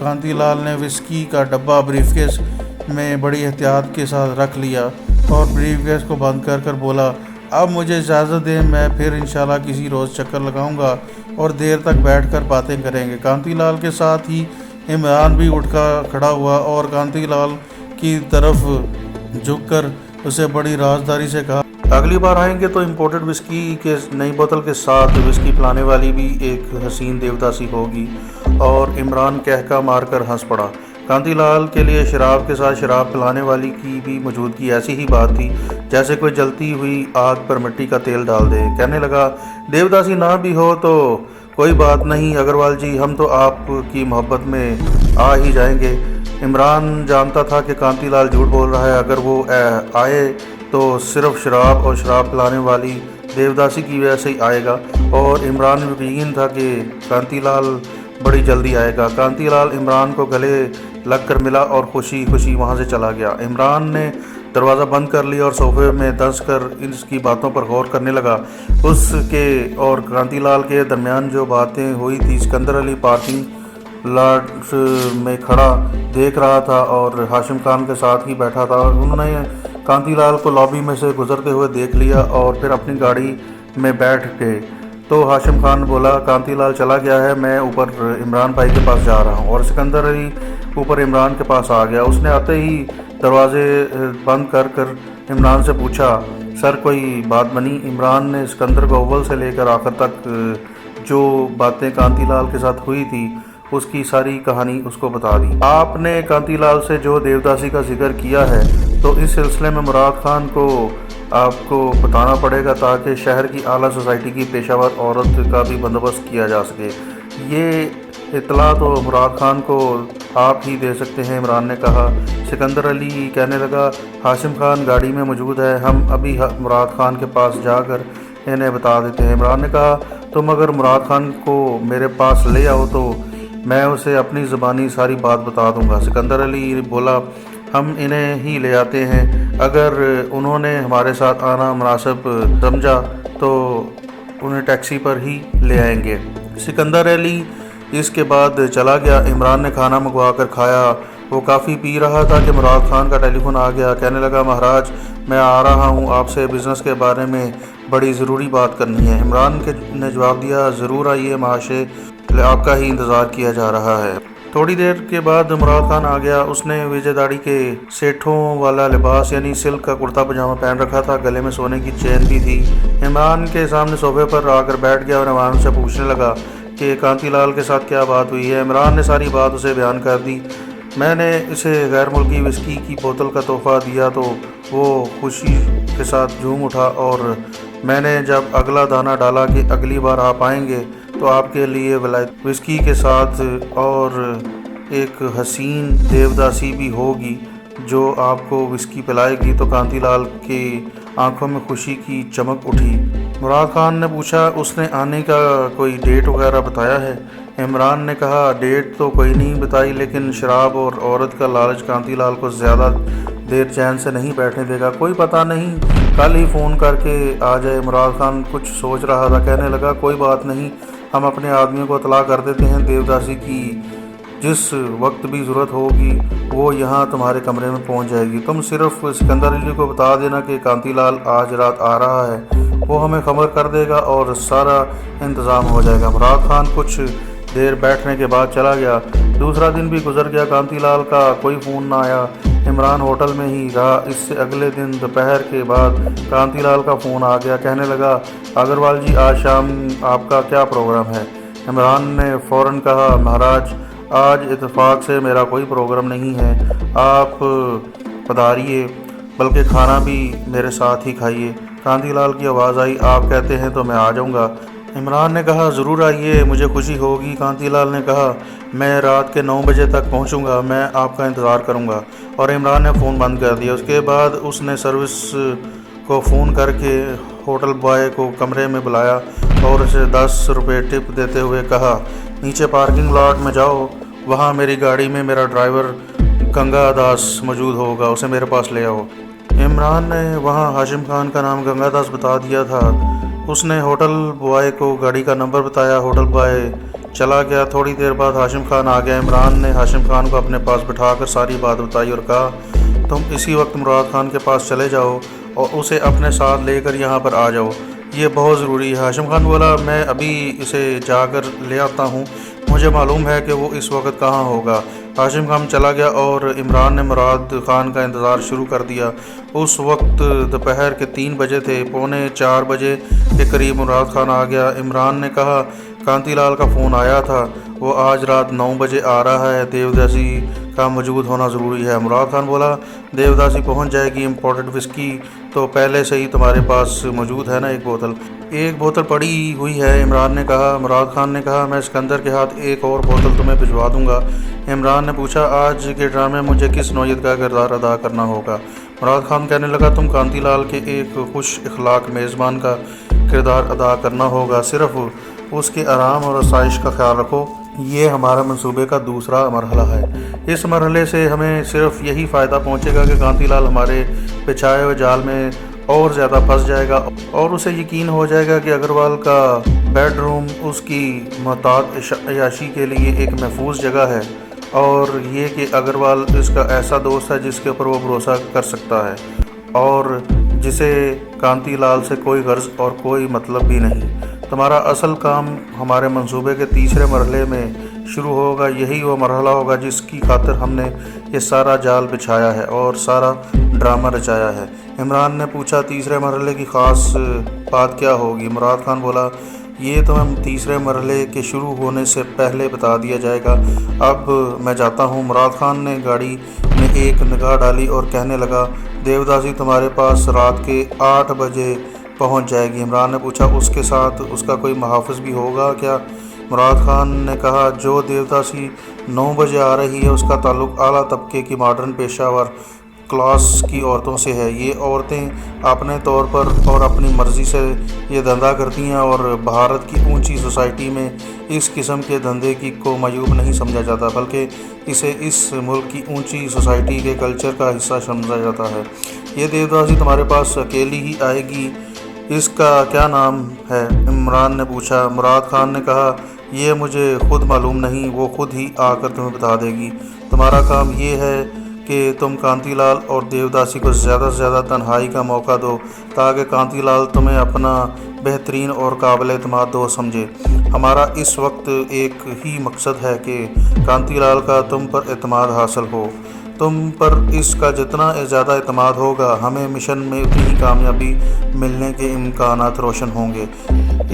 कांतीलाल ने विस्की का डब्बा ब्रीफकेस में बड़ी एहतियात के साथ रख लिया और ब्रीफकेस को बंद कर बोला, अब मुझे इजाज़त दें, मैं फिर इंशाल्लाह किसी रोज़ चक्कर लगाऊंगा और देर तक बैठकर बातें करेंगे। कांतीलाल के साथ ही इमरान भी उठकर खड़ा हुआ और कांतीलाल की तरफ झुककर उसे बड़ी राजदारी से कहा, अगली बार आएंगे तो इम्पोर्टेड विस्की के नई बोतल के साथ विस्की पिलाने वाली भी एक हसीन देवदासी होगी। और इमरान कहका मारकर हंस पड़ा। कांतीलाल के लिए शराब के साथ शराब पिलाने वाली की भी मौजूदगी ऐसी ही बात थी जैसे कोई जलती हुई आग पर मिट्टी का तेल डाल दे। कहने लगा, देवदासी ना भी हो तो कोई बात नहीं अग्रवाल जी, हम तो आपकी मोहब्बत में आ ही जाएंगे। इमरान जानता था कि कांतीलाल झूठ बोल रहा है। अगर वो आए तो सिर्फ शराब और शराब पिलाने वाली देवदासी की वजह से ही आएगा और इमरान को यकीन था कि कांतीलाल बड़ी जल्दी आएगा। कांतीलाल इमरान को गले लग कर मिला और खुशी खुशी वहाँ से चला गया। इमरान ने दरवाज़ा बंद कर लिया और सोफे में धंस कर इसकी बातों पर गौर करने लगा। उसके और कांतीलाल के दरमियान जो बातें हुई थी, सिकंदर अली पार्किंग लॉट में खड़ा देख रहा था और हाशिम खान के साथ ही बैठा था। उन्होंने कांतीलाल को लॉबी में से गुजरते हुए देख लिया और फिर अपनी गाड़ी में बैठ गए। तो हाशिम खान बोला, कांतीलाल चला गया है, मैं ऊपर इमरान भाई के पास जा रहा हूँ। और सिकंदर अली ऊपर इमरान के पास आ गया। उसने आते ही दरवाजे बंद कर इमरान से पूछा, सर कोई बात बनी? इमरान ने सिकंदर को अव्वल से लेकर आखिर तक जो बातें कांतीलाल के साथ हुई थी उसकी सारी कहानी उसको बता दी। आपने कांतीलाल से जो देवदासी का जिक्र किया है तो इस सिलसिले में मुराद खान को आपको बताना पड़ेगा ताकि शहर की आला सोसाइटी की पेशावर औरत का भी बंदोबस्त किया जा सके। ये इतला तो मुराद खान को आप ही दे सकते हैं, इमरान ने कहा। सिकंदर अली कहने लगा, हाशिम खान गाड़ी में मौजूद है, हम अभी मुराद खान के पास जाकर इन्हें बता देते हैं। इमरान ने कहा, तुम अगर मुराद खान को मेरे पास ले आओ तो मैं उसे अपनी ज़बानी सारी बात बता दूंगा। सिकंदर अली बोला, हम इन्हें ही ले आते हैं, अगर उन्होंने हमारे साथ आना मुनासिब समझा तो उन्हें टैक्सी पर ही ले आएंगे। सिकंदर अली इसके बाद चला गया। इमरान ने खाना मंगवा कर खाया। वो काफ़ी पी रहा था कि मुराद खान का टेलीफोन आ गया। कहने लगा, महाराज मैं आ रहा हूँ, आपसे बिज़नेस के बारे में बड़ी ज़रूरी बात करनी है। इमरान ने जवाब दिया, ज़रूर आइए महाशय, आपका ही इंतज़ार किया जा रहा है। थोड़ी देर के बाद मुराद खान आ गया। उसने विजयदाड़ी के सेठों वाला लिबास यानी सिल्क का कुर्ता पजामा पहन रखा था, गले में सोने की चेन भी थी। इमरान के सामने सोफे पर आकर बैठ गया और इमरान से पूछने लगा कि कांतीलाल के साथ क्या बात हुई है। इमरान ने सारी बात उसे बयान कर दी। मैंने इसे गैर मुल्की विस्की की बोतल का तोहफ़ा दिया तो वो खुशी के साथ झूम उठा और मैंने जब अगला दाना डाला कि अगली बार आप आएंगे तो आपके लिए विलायत विस्की के साथ और एक हसीन देवदासी भी होगी जो आपको विस्की पिलाएगी, तो कांतीलाल की आंखों में खुशी की चमक उठी। मुराद खान ने पूछा, उसने आने का कोई डेट वगैरह बताया है? इमरान ने कहा, डेट तो कोई नहीं बताई, लेकिन शराब और औरत का लालच कांतीलाल को ज़्यादा देर चैन से नहीं बैठने देगा। कोई पता नहीं, कल ही फ़ोन करके आ जाए। मुराद खान कुछ सोच रहा था। कहने लगा, कोई बात नहीं, हम अपने आदमियों को इतला कर देते हैं। देवदासी की जिस वक्त भी ज़रूरत होगी वो यहाँ तुम्हारे कमरे में पहुँच जाएगी। तुम सिर्फ सिकंदर अली को बता देना कि कांतीलाल आज रात आ रहा है, वो हमें खबर कर देगा और सारा इंतज़ाम हो जाएगा। मुराद खान कुछ देर बैठने के बाद चला गया। दूसरा दिन भी गुजर गया, कांतीलाल का कोई फ़ोन ना आया। इमरान होटल में ही रहा। इससे अगले दिन दोपहर के बाद कांतीलाल का फ़ोन आ गया। कहने लगा, अग्रवाल जी आज शाम आपका क्या प्रोग्राम है? इमरान ने फ़ौरन कहा, महाराज आज इत्तेफाक से मेरा कोई प्रोग्राम नहीं है, आप पधारिए, बल्कि खाना भी मेरे साथ ही खाइए। कांतीलाल की आवाज़ आई, आप कहते हैं तो मैं आ जाऊँगा। इमरान ने कहा, ज़रूर आइए, मुझे खुशी होगी। कांतीलाल ने कहा, मैं रात के 9 बजे तक पहुंचूंगा, मैं आपका इंतज़ार करूंगा। और इमरान ने फ़ोन बंद कर दिया। उसके बाद उसने सर्विस को फ़ोन करके होटल बॉय को कमरे में बुलाया और उसे 10 रुपये टिप देते हुए कहा, नीचे पार्किंग लॉट में जाओ, वहाँ मेरी गाड़ी में मेरा ड्राइवर गंगा दास मौजूद होगा, उसे मेरे पास ले आओ। इमरान ने वहाँ हाशिम खान का नाम गंगा दास बता दिया था। उसने होटल बॉय को गाड़ी का नंबर बताया। होटल बॉय चला गया। थोड़ी देर बाद हाशिम खान आ गया। इमरान ने हाशिम खान को अपने पास बिठाकर सारी बात बताई और कहा, तुम इसी वक्त मुराद खान के पास चले जाओ और उसे अपने साथ लेकर यहाँ पर आ जाओ, ये बहुत ज़रूरी है। हाशिम खान बोला, मैं अभी इसे जाकर ले आता हूँ, मुझे मालूम है कि वो इस वक्त कहाँ होगा। हाशिम खान चला गया और इमरान ने मुराद खान का इंतज़ार शुरू कर दिया। उस वक्त दोपहर के 3 बजे थे। 3:45 बजे के करीब मुराद खान आ गया। इमरान ने कहा, कांतीलाल का फ़ोन आया था, वो आज रात 9 बजे आ रहा है, देवदासी का मौजूद होना ज़रूरी है। मुराद खान बोला, देवदासी पहुंच जाएगी, इम्पोर्टेड विस्की तो पहले से ही तुम्हारे पास मौजूद है ना, एक बोतल पड़ी हुई है, इमरान ने कहा। मुराद खान ने कहा, मैं सिकंदर के हाथ एक और बोतल तुम्हें भिजवा दूंगा। इमरान ने पूछा, आज के ड्रामे में मुझे किस नौयत का किरदार अदा करना होगा? मुराद खान कहने लगा, तुम कांतीलाल के एक खुश इखलाक मेज़बान का किरदार अदा करना होगा, सिर्फ उसके आराम और आसाइश का ख्याल रखो। ये हमारा मंसूबे का दूसरा मरहला है। इस मरहले से हमें सिर्फ यही फ़ायदा पहुंचेगा कि कांतीलाल हमारे बिछाए हुए जाल में और ज़्यादा फंस जाएगा और उसे यकीन हो जाएगा कि अग्रवाल का बेडरूम उसकी मोहताज अयाशी के लिए एक महफूज जगह है और ये कि अग्रवाल इसका ऐसा दोस्त है जिसके ऊपर वो भरोसा कर सकता है और जिसे कांतीलाल से कोई गर्ज और कोई मतलब भी नहीं। तुम्हारा असल काम हमारे मंसूबे के तीसरे मरहले में शुरू होगा। यही वो मरहला होगा जिसकी खातिर हमने ये सारा जाल बिछाया है और सारा ड्रामा रचाया है। इमरान ने पूछा, तीसरे मरहले की ख़ास बात क्या होगी? मुराद खान बोला, ये तुम्हें तीसरे मरहले के शुरू होने से पहले बता दिया जाएगा। अब मैं जाता हूँ। मुराद खान ने गाड़ी में एक निगाह डाली और कहने लगा, देवदासी तुम्हारे पास रात के 8 बजे पहुंच जाएगी। इमरान ने पूछा, उसके साथ उसका कोई मुहाफ़िज़ भी होगा क्या? मुराद खान ने कहा, जो देवदासी 9 बजे आ रही है उसका ताल्लुक़ आला तबके की मॉडर्न पेशावर क्लास की औरतों से है। ये औरतें अपने तौर पर और अपनी मर्ज़ी से ये धंधा करती हैं और भारत की ऊंची सोसाइटी में इस किस्म के धंधे की को मयूब नहीं समझा जाता, बल्कि इसे इस मुल्क की ऊंची सोसाइटी के कल्चर का हिस्सा समझा जाता है। ये देवदासी तुम्हारे पास अकेली ही आएगी, इसका क्या नाम है? इमरान ने पूछा। मुराद खान ने कहा, ये मुझे खुद मालूम नहीं, वो खुद ही आकर तुम्हें बता देगी। तुम्हारा काम ये है कि तुम कांतीलाल और देवदासी को ज़्यादा से ज़्यादा तन्हाई का मौका दो ताकि कांतीलाल तुम्हें अपना बेहतरीन और काबिल एतमाद दोस्त समझे। हमारा इस वक्त एक ही मकसद है कि कांतीलाल का तुम पर एतमाद हासिल हो। तुम पर इसका जितना ज़्यादा एतमाद होगा, हमें मिशन में उतनी ही कामयाबी मिलने के इम्कानात रोशन होंगे।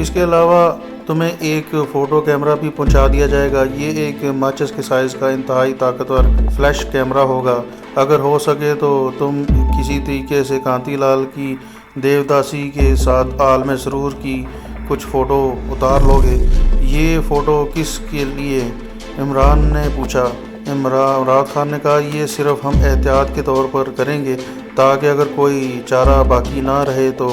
इसके अलावा तुम्हें एक फ़ोटो कैमरा भी पहुंचा दिया जाएगा। ये एक माचिस के साइज़ का इंतहाई ताकतवर फ्लैश कैमरा होगा। अगर हो सके तो तुम किसी तरीके से कांतीलाल की देवदासी के साथ आलम सरूर की कुछ फ़ोटो उतार लोगे। ये फ़ोटो किस के लिए? इमरान ने पूछा। मुराद खान ने कहा, ये सिर्फ हम एहतियात के तौर पर करेंगे ताकि अगर कोई चारा बाकी ना रहे तो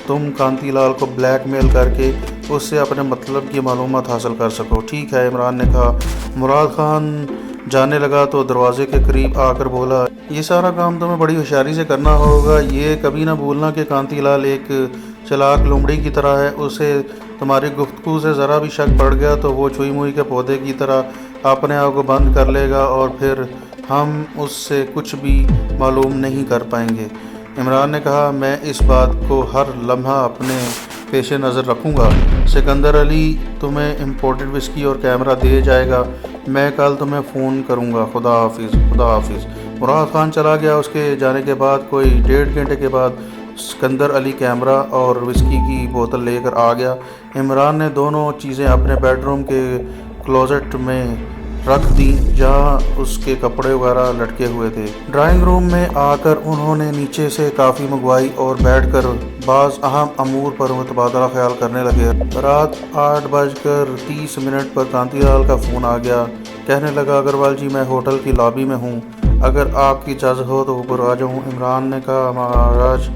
तुम कांतीलाल को ब्लैकमेल करके उससे अपने मतलब की मालूमात हासिल कर सको। ठीक है, इमरान ने कहा। मुराद खान जाने लगा तो दरवाजे के करीब आकर बोला, ये सारा काम तुम्हें बड़ी होशियारी से करना होगा। ये कभी ना भूलना कि कांतीलाल एक चलाक लोमड़ी की तरह है। उसे तुम्हारी गुफ्तगू से ज़रा भी शक पड़ गया तो वो छुई मुई के पौधे की तरह अपने आप को बंद कर लेगा और फिर हम उससे कुछ भी मालूम नहीं कर पाएंगे। इमरान ने कहा, मैं इस बात को हर लम्हा अपने पेश नज़र रखूँगा। सिकंदर अली तुम्हें इम्पोर्टेड विस्की और कैमरा दे जाएगा। मैं कल तुम्हें फ़ोन करूँगा। खुदा हाफिज़, खुदा हाफिज़। मुराद खान चला गया। उसके जाने के बाद कोई 1.5 घंटे के बाद सिकंदर अली कैमरा और विस्की की बोतल लेकर आ गया। इमरान ने दोनों चीज़ें अपने बेडरूम के क्लोजेट में रख दी जहाँ उसके कपड़े वगैरह लटके हुए थे। ड्राइंग रूम में आकर उन्होंने नीचे से काफ़ी मंगवाई और बैठकर बाज़ अहम अमूर पर मुतबादला ख्याल करने लगे। रात 8:30 पर कांतीलाल का फ़ोन आ गया। कहने लगा, अग्रवाल जी, मैं होटल की लॉबी में हूँ, अगर आपकी इजाज़त हो तो ऊपर आ जाऊँ। इमरान ने कहा, महाराज,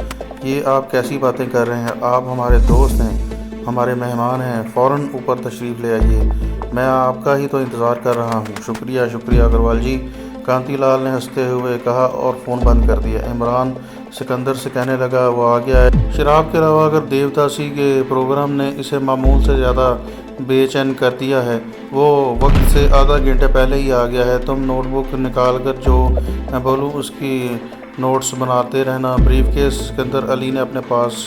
ये आप कैसी बातें कर रहे हैं? आप हमारे दोस्त हैं, हमारे मेहमान हैं, फ़ौरन ऊपर तशरीफ़ ले आइए, मैं आपका ही तो इंतज़ार कर रहा हूँ। शुक्रिया शुक्रिया अग्रवाल जी, कांतीलाल ने हंसते हुए कहा और फ़ोन बंद कर दिया। इमरान सिकंदर से कहने लगा, वो आ गया है। शराब के अलावा अगर देवदासी के प्रोग्राम ने इसे मामूल से ज़्यादा बेचैन कर दिया है। वो वक्त से आधा घंटे पहले ही आ गया है। तुम नोटबुक निकाल कर जो मैं बोलूँ उसकी नोट्स बनाते रहना। ब्रीफकेस के अंदर अली ने अपने पास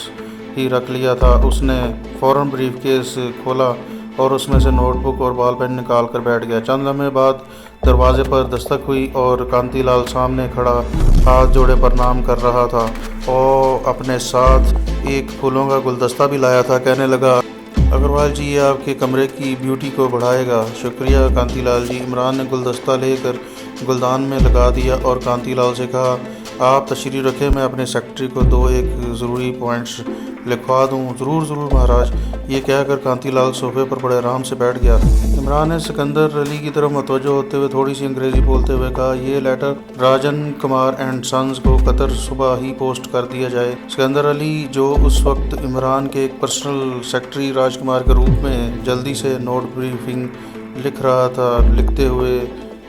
ही रख लिया था। उसने फ़ौरन ब्रीफकेस खोला और उसमें से नोटबुक और बॉल पेन निकाल कर बैठ गया। चंद लम्हे बाद दरवाजे पर दस्तक हुई और कांतीलाल सामने खड़ा हाथ जोड़े प्रणाम कर रहा था और अपने साथ एक फूलों का गुलदस्ता भी लाया था। कहने लगा, अग्रवाल जी, ये आपके कमरे की ब्यूटी को बढ़ाएगा। शुक्रिया कांतीलाल जी। इमरान ने गुलदस्ता लेकर गुलदान में लगा दिया और कांतीलाल से कहा, आप तशरीफ़ रखें, मैं अपने सेक्रेटरी को दो एक ज़रूरी पॉइंट्स लिखवा दूँ। ज़रूर ज़रूर महाराज। ये कहकर कांतीलाल सोफे पर बड़े आराम से बैठ गया। इमरान ने सिकंदर अली की तरफ मुतवज्जो होते हुए थोड़ी सी अंग्रेज़ी बोलते हुए कहा, ये letter Rajan Kumar and sons को कतर सुबह ही पोस्ट कर दिया जाए। सिकंदर अली, जो उस वक्त इमरान के एक पर्सनल सेक्रेटरी राजकुमार के रूप में जल्दी से नोट ब्रीफिंग लिख रहा था, लिखते हुए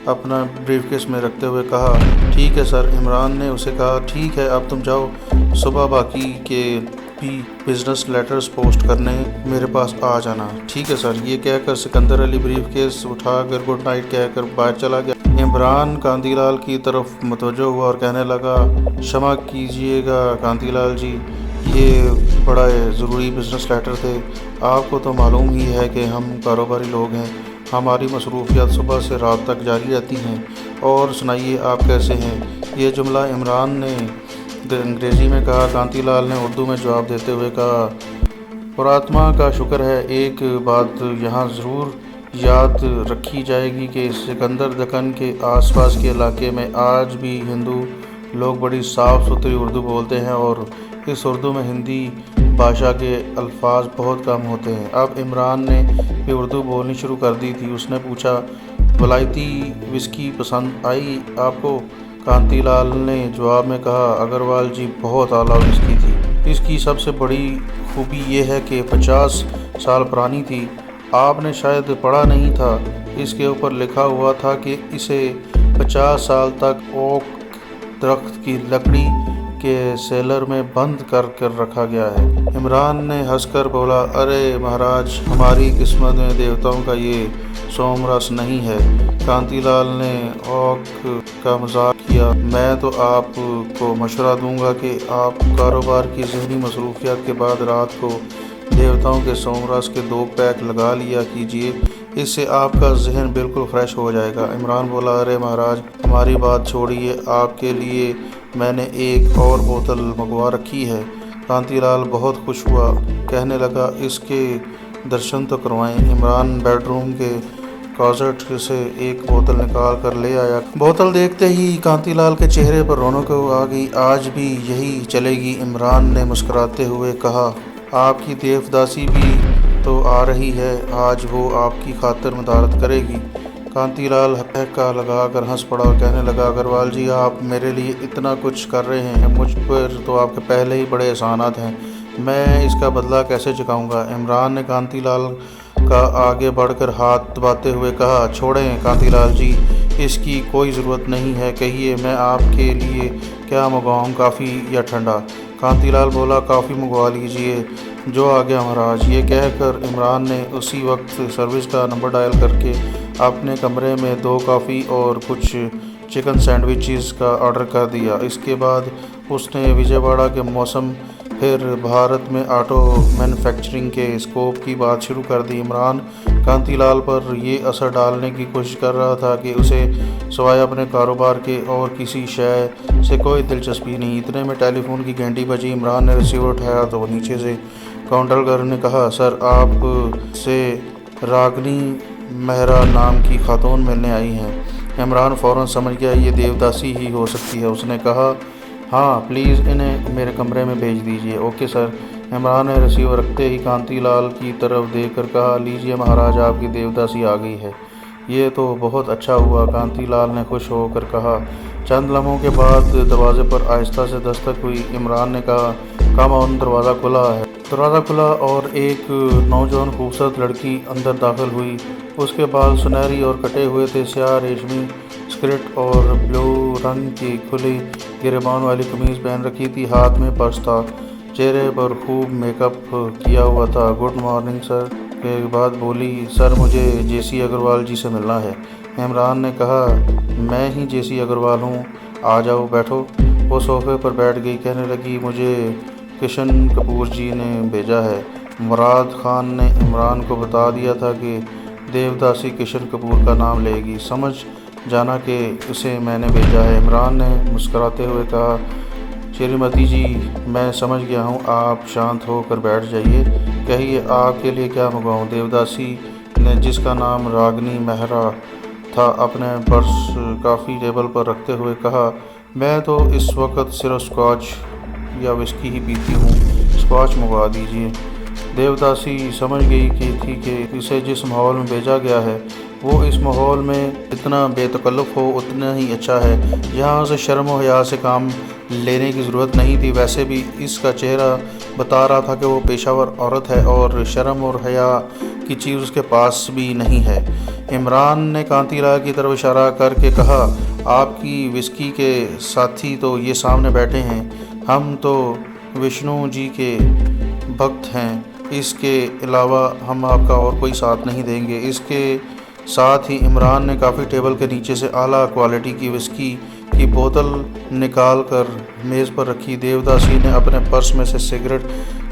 अपना ब्रीफकेस में रखते हुए कहा, ठीक है सर। इमरान ने उसे कहा, ठीक है, अब तुम जाओ, सुबह बाकी के भी बिजनेस लेटर्स पोस्ट करने मेरे पास आ जाना। ठीक है सर। ये कहकर सिकंदर अली ब्रीफकेस उठाकर गुड नाइट कहकर बाहर चला गया। इमरान कांतीलाल की तरफ मुतवज्जो हुआ और कहने लगा, क्षमा कीजिएगा कांतीलाल जी, ये बड़ा ज़रूरी बिजनेस लेटर थे। आपको तो मालूम ही है कि हम कारोबारी लोग हैं, हमारी मसरूफियात सुबह से रात तक जारी रहती हैं। और सुनाइए, आप कैसे हैं? ये जुमला इमरान ने अंग्रेज़ी में कहा। कांतीलाल ने उर्दू में जवाब देते हुए कहा, पुरात्मा का शुक्र है, एक बात यहाँ ज़रूर याद रखी जाएगी कि सिकंदर दक्कन के आसपास के इलाके में आज भी हिंदू लोग बड़ी साफ़ सुथरी उर्दू बोलते हैं और इस उर्दू में हिंदी भाषा के अल्फाज बहुत कम होते हैं। अब इमरान ने भी उर्दू बोलनी शुरू कर दी थी। उसने पूछा, वलायती विस्की पसंद आई आपको? कांतीलाल ने जवाब में कहा, अग्रवाल जी, बहुत आला विस्की थी। इसकी सबसे बड़ी खूबी ये है कि 50 साल पुरानी थी। आपने शायद पढ़ा नहीं था, इसके ऊपर लिखा हुआ था कि इसे 50 साल तक ओक दरख्त की लकड़ी के सेलर में बंद कर रखा गया है। इमरान ने हंसकर बोला, अरे महाराज, हमारी किस्मत में देवताओं का ये सोमरस नहीं है। कांतीलाल ने ओक का मजाक किया, मैं तो आपको मशवरा दूंगा कि आप कारोबार की ज़हनी मसरूफियात के बाद रात को देवताओं के सोमरस के 2 पैक लगा लिया कीजिए, इससे आपका जहन बिल्कुल फ्रेश हो जाएगा। इमरान बोला, अरे महाराज, हमारी बात छोड़िए, आपके लिए मैंने एक और बोतल मंगवा रखी है। कांतीलाल बहुत खुश हुआ, कहने लगा, इसके दर्शन तो करवाएं। इमरान बेडरूम के क्लोजेट से एक बोतल निकाल कर ले आया। बोतल देखते ही कांतीलाल के चेहरे पर रौनक आ गई। आज भी यही चलेगी? इमरान ने मुस्कुराते हुए कहा, आपकी देवदासी भी तो आ रही है, आज वो आपकी खातिर मदारत करेगी। कांतीलाल हक्का लगाकर हंस पड़ा और कहने लगा, अग्रवाल जी, आप मेरे लिए इतना कुछ कर रहे हैं, मुझ पर तो आपके पहले ही बड़े एहसानात हैं, मैं इसका बदला कैसे चुकाऊंगा? इमरान ने कांतीलाल का आगे बढ़कर हाथ दबाते हुए कहा, छोड़ें कांतीलाल जी, इसकी कोई ज़रूरत नहीं है। कहिए, मैं आपके लिए क्या मंगवाऊँ, कॉफ़ी या ठंडा? कांतीलाल बोला, कॉफ़ी मंगवा लीजिए। जो आ गया महाराज। ये कहकर इमरान ने उसी वक्त सर्विस का नंबर डायल करके अपने कमरे में 2 कॉफ़ी और कुछ चिकन सैंडविचेस का ऑर्डर कर दिया। इसके बाद उसने विजयवाड़ा के मौसम, फिर भारत में ऑटो मैन्युफैक्चरिंग के स्कोप की बात शुरू कर दी। इमरान कांतीलाल पर ये असर डालने की कोशिश कर रहा था कि उसे सिवाय अपने कारोबार के और किसी शय से कोई दिलचस्पी नहीं। इतने में टेलीफोन की घंटी बजी। इमरान ने रिसीवर उठाया तो नीचे से काउंटर गर्ल ने कहा, सर, आप से रागनी मेहरा नाम की खातून मिलने आई हैं। इमरान फ़ौरन समझ गया ये देवदासी ही हो सकती है। उसने कहा, हाँ प्लीज़ इन्हें मेरे कमरे में भेज दीजिए। Okay sir. इमरान ने रिसीवर रखते ही कांतीलाल की तरफ देखकर कहा, लीजिए महाराज, आपकी देवदासी आ गई है। ये तो बहुत अच्छा हुआ, कांतीलाल ने खुश होकर कहा। चंद लम्हों के बाद दरवाजे पर आहिस्ता से दस्तक हुई। इमरान ने कहा, कम ऑन। दरवाज़ा खुला है। दरवाज़ा खुला और एक नौजवान खूबसूरत लड़की अंदर दाखिल हुई। उसके बाल सुनहरी और कटे हुए थे। स्याह रेशमी स्कर्ट और ब्लू रंग की खुली गिरेबान वाली कमीज़ पहन रखी थी। हाथ में पर्स था। चेहरे पर खूब मेकअप किया हुआ था। गुड मॉर्निंग सर, के बाद बोली, सर मुझे जेसी अग्रवाल जी से मिलना है। इमरान ने कहा, मैं ही जेसी अग्रवाल हूँ, आ जाओ बैठो। वो सोफे पर बैठ गई। कहने लगी, मुझे किशन कपूर जी ने भेजा है। मुराद खान ने इमरान को बता दिया था कि देवदासी किशन कपूर का नाम लेगी। समझ जाना कि उसे मैंने भेजा है। इमरान ने मुस्कुराते हुए कहा, श्रीमती जी मैं समझ गया हूँ, आप शांत होकर बैठ जाइए। कहिए आपके लिए क्या मंगवाऊँ। देवदासी ने, जिसका नाम रागनी मेहरा था, अपने पर्स काफ़ी टेबल पर रखते हुए कहा, मैं तो इस वक्त सिर्फ स्कॉच या विस्की ही पीती हूँ, स्कॉच मंगवा दीजिए। देवदासी समझ गई कि इसे जिस माहौल में भेजा गया है वो इस माहौल में इतना बेतकल्लुफ़ हो उतना ही अच्छा है। यहाँ से शर्म और हया से काम लेने की ज़रूरत नहीं थी। वैसे भी इसका चेहरा बता रहा था कि वो पेशावर औरत है और शर्म और हया की चीज़ उसके पास भी नहीं है। इमरान ने कांतीलाल की तरफ इशारा करके कहा, आपकी विस्की के साथी तो ये सामने बैठे हैं, हम तो विष्णु जी के भक्त हैं। इसके अलावा हम आपका और कोई साथ नहीं देंगे। इसके साथ ही इमरान ने काफ़ी टेबल के नीचे से आला क्वालिटी की विस्की की बोतल निकाल कर मेज़ पर रखी। देवदासी ने अपने पर्स में से सिगरेट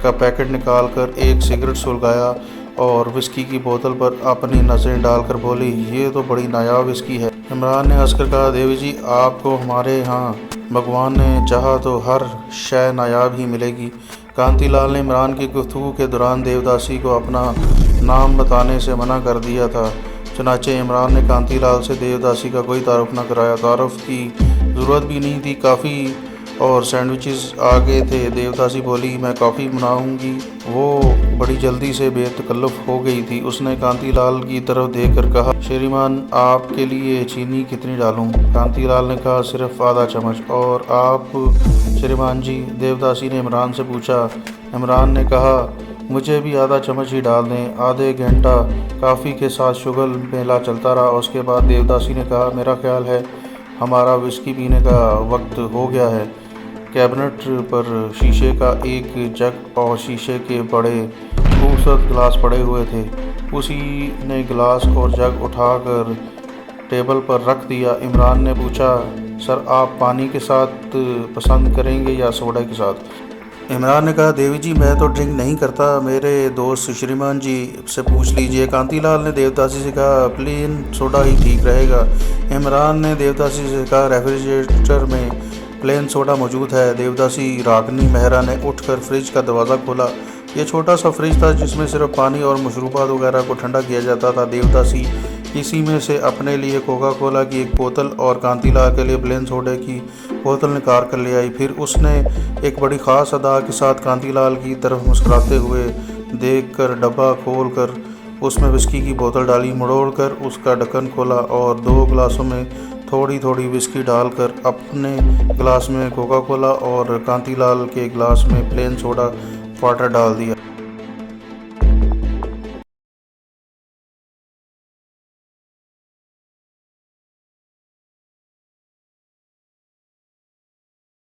का पैकेट निकाल कर एक सिगरेट सुलगाया और विस्की की बोतल पर अपनी नज़रें डालकर बोली, ये तो बड़ी नायाब विस्की है। इमरान ने हंसकर कहा, देवी जी आपको हमारे यहाँ भगवान ने चाहा तो हर शय नायाब ही मिलेगी। कांतीलाल ने इमरान की गुफ्तगू के दौरान देवदासी को अपना नाम बताने से मना कर दिया था। चुनाचे इमरान ने कांतीलाल से देवदासी का कोई तारुफ न कराया। तारुफ की ज़रूरत भी नहीं थी, काफ़ी और सैंडविचेस आ गए थे। देवदासी बोली, मैं कॉफ़ी बनाऊंगी। वो बड़ी जल्दी से बेतकल्लुफ़ हो गई थी। उसने कांतीलाल की तरफ देखकर कहा, श्रीमान आपके लिए चीनी कितनी डालूं? कांतीलाल ने कहा, सिर्फ आधा चम्मच। और आप श्रीमान जी? देवदासी ने इमरान से पूछा। इमरान ने कहा, मुझे भी आधा चम्मच ही डाल दें। आधे घंटा कॉफ़ी के साथ शुगल मेला चलता रहा। उसके बाद देवदासी ने कहा, मेरा ख्याल है हमारा विस्की पीने का वक्त हो गया है। कैबिनेट पर शीशे का एक जग और शीशे के बड़े खूबसूरत गिलास पड़े हुए थे। उसी ने गिलास और जग उठाकर टेबल पर रख दिया। इमरान ने पूछा, सर आप पानी के साथ पसंद करेंगे या सोडा के साथ? इमरान ने कहा, देवी जी मैं तो ड्रिंक नहीं करता, मेरे दोस्त श्रीमान जी से पूछ लीजिए। कांतीलाल ने देवदासी से कहा, प्लेन सोडा ही ठीक रहेगा। इमरान ने देवदासी से कहा, रेफ्रिजरेटर में प्लेन सोडा मौजूद है। देवदासी रागनी मेहरा ने उठकर फ्रिज का दरवाज़ा खोला। यह छोटा सा फ्रिज था जिसमें सिर्फ पानी और मशरूबात वगैरह को ठंडा किया जाता था। देवदासी इसी में से अपने लिए कोका कोला की एक बोतल और कांतीलाल के लिए प्लेन सोडे की बोतल निकाल कर ले आई। फिर उसने एक बड़ी ख़ास अदा के साथ कांतीलाल की तरफ मुस्कुराते हुए देखकर डब्बा खोलकर उसमें विस्की की बोतल डाली। मुड़ोड़कर उसका ढक्कन खोला और 2 गिलासों में थोड़ी थोड़ी विस्की डालकर अपने गिलास में कोका कोला और कांतीलाल के गिलास में प्लेन सोडा वाटर डाल दिया।